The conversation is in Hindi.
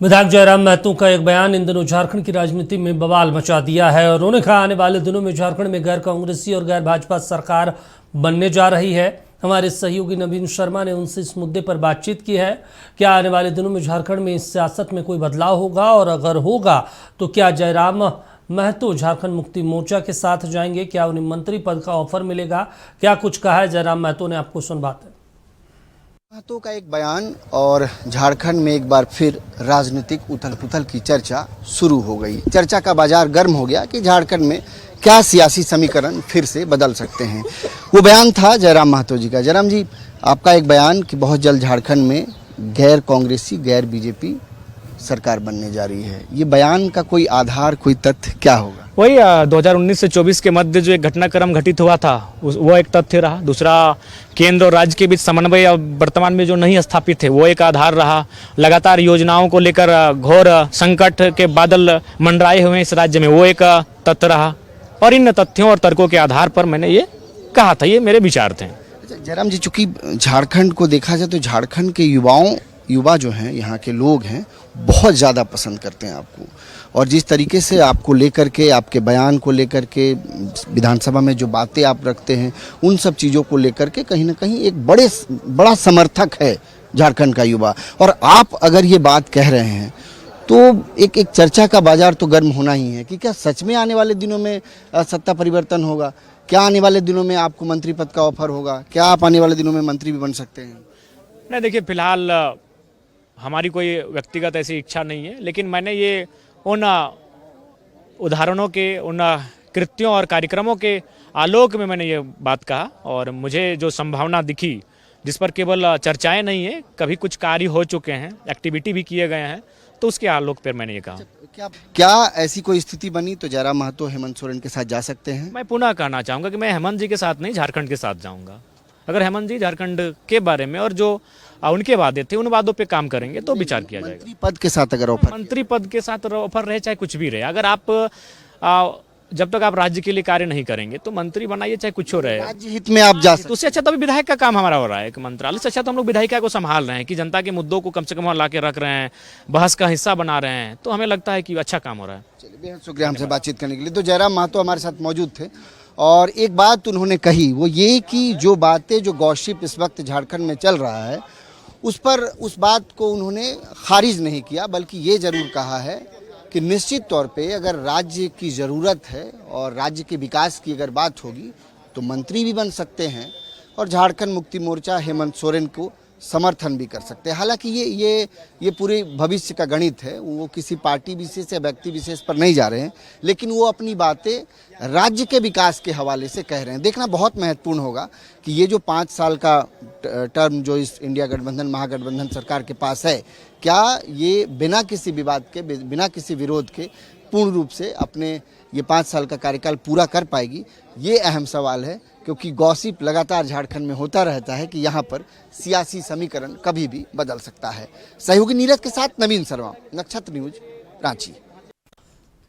विधायक जयराम महतो का एक बयान इन दिनों झारखंड की राजनीति में बवाल मचा दिया है और उन्होंने कहा आने वाले दिनों में झारखंड में गैर कांग्रेसी और गैर भाजपा सरकार बनने जा रही है। हमारे सहयोगी नवीन शर्मा ने उनसे इस मुद्दे पर बातचीत की है। क्या आने वाले दिनों में झारखंड में इस सियासत में कोई बदलाव होगा और अगर होगा तो क्या जयराम महतो झारखंड मुक्ति मोर्चा के साथ जाएंगे? क्या उन्हें मंत्री पद का ऑफर मिलेगा? क्या कुछ कहा है जयराम महतो ने, आपको सुनवाते हैं। महतो का एक बयान और झारखंड में एक बार फिर राजनीतिक उथल-पुथल की चर्चा शुरू हो गई। चर्चा का बाजार गर्म हो गया कि झारखंड में क्या सियासी समीकरण फिर से बदल सकते हैं। वो बयान था जयराम महतो जी का। जयराम जी, आपका एक बयान कि बहुत जल्द झारखंड में गैर कांग्रेसी गैर बीजेपी सरकार बनने जा रही है, ये बयान का कोई आधार, कोई तथ्य क्या होगा? वही 2019 से 24 के मध्य जो एक घटनाक्रम घटित हुआ था वो एक तथ्य रहा। दूसरा, केंद्र और राज्य के बीच समन्वय वर्तमान में जो नहीं स्थापित है वो एक आधार रहा। लगातार योजनाओं को लेकर घोर संकट के बादल मंडराए हुए इस राज्य में, वो एक तथ्य रहा। और इन तथ्यों और तर्कों के आधार पर मैंने ये कहा था, ये मेरे विचार थे। जयराम जी, चूंकि झारखंड को देखा जाए तो झारखंड के युवा जो हैं, यहाँ के लोग हैं, बहुत ज़्यादा पसंद करते हैं आपको। और जिस तरीके से आपको लेकर के, आपके बयान को लेकर के, विधानसभा में जो बातें आप रखते हैं, उन सब चीज़ों को लेकर के कहीं ना कहीं एक बड़ा समर्थक है झारखंड का युवा। और आप अगर ये बात कह रहे हैं तो एक चर्चा का बाजार तो गर्म होना ही है कि क्या सच में आने वाले दिनों में सत्ता परिवर्तन होगा? क्या आने वाले दिनों में आपको मंत्री पद का ऑफर होगा? क्या आप आने वाले दिनों में मंत्री भी बन सकते हैं? नहीं, देखिए, फिलहाल हमारी कोई व्यक्तिगत ऐसी इच्छा नहीं है, लेकिन मैंने ये उन उदाहरणों के, उन कृत्यों और कार्यक्रमों के आलोक में मैंने ये बात कहा। और मुझे जो संभावना दिखी, जिस पर केवल चर्चाएं नहीं है, कभी कुछ कार्य हो चुके हैं, एक्टिविटी भी किए गए हैं, तो उसके आलोक पर मैंने ये कहा। क्या ऐसी कोई स्थिति बनी तो जयराम महतो हेमंत सोरेन के साथ जा सकते हैं? मैं पुनः कहना चाहूँगा कि मैं हेमंत जी के साथ नहीं, झारखंड के साथ जाऊँगा। अगर हेमंत जी झारखंड के बारे में और जो उनके वादे थे उन वादों पे काम करेंगे तो विचार किया जाएगा। मंत्री पद के साथ अगर ऑफर, मंत्री पद के साथ ऑफर रहे, चाहे कुछ भी रहे, अगर आप जब तक आप राज्य के लिए कार्य नहीं करेंगे तो मंत्री बनाइए, चाहे कुछ हो रहे। राज्य हित में आप जा सकते। उससे अच्छा तो अभी विधायक का काम हमारा हो रहा है, एक मंत्रालय से अच्छा तो हम लोग विधायिका को संभाल रहे हैं कि जनता के मुद्दों को कम से कम ला के रख रहे हैं, बहस का हिस्सा बना रहे हैं, तो हमें लगता है कि अच्छा काम हो रहा है। चलिए, बेहद शुक्रिया हमसे बातचीत करने के लिए। तो जयराम महतो हमारे साथ मौजूद थे और एक बात उन्होंने कही, वो ये कि जो बातें, जो गॉसिप इस वक्त झारखंड में चल रहा है, उस बात को उन्होंने खारिज नहीं किया, बल्कि ये जरूर कहा है कि निश्चित तौर पे अगर राज्य की ज़रूरत है और राज्य के विकास की अगर बात होगी तो मंत्री भी बन सकते हैं और झारखंड मुक्ति मोर्चा हेमंत सोरेन को समर्थन भी कर सकते हैं। हालांकि ये पूरे भविष्य का गणित है, वो किसी पार्टी विशेष या व्यक्ति विशेष पर नहीं जा रहे हैं, लेकिन वो अपनी बातें राज्य के विकास के हवाले से कह रहे हैं। देखना बहुत महत्वपूर्ण होगा कि ये जो 5 साल का टर्म जो इस इंडिया गठबंधन महागठबंधन सरकार के पास है, क्या ये बिना किसी विवाद के, बिना किसी विरोध के पूर्ण रूप से अपने ये 5 साल का कार्यकाल पूरा कर पाएगी? ये अहम सवाल है, क्योंकि गॉसिप लगातार झारखंड में होता रहता है कि यहाँ पर सियासी समीकरण कभी भी बदल सकता है। सहयोगी नीरज के साथ नवीन शर्मा, नक्षत्र न्यूज, रांची।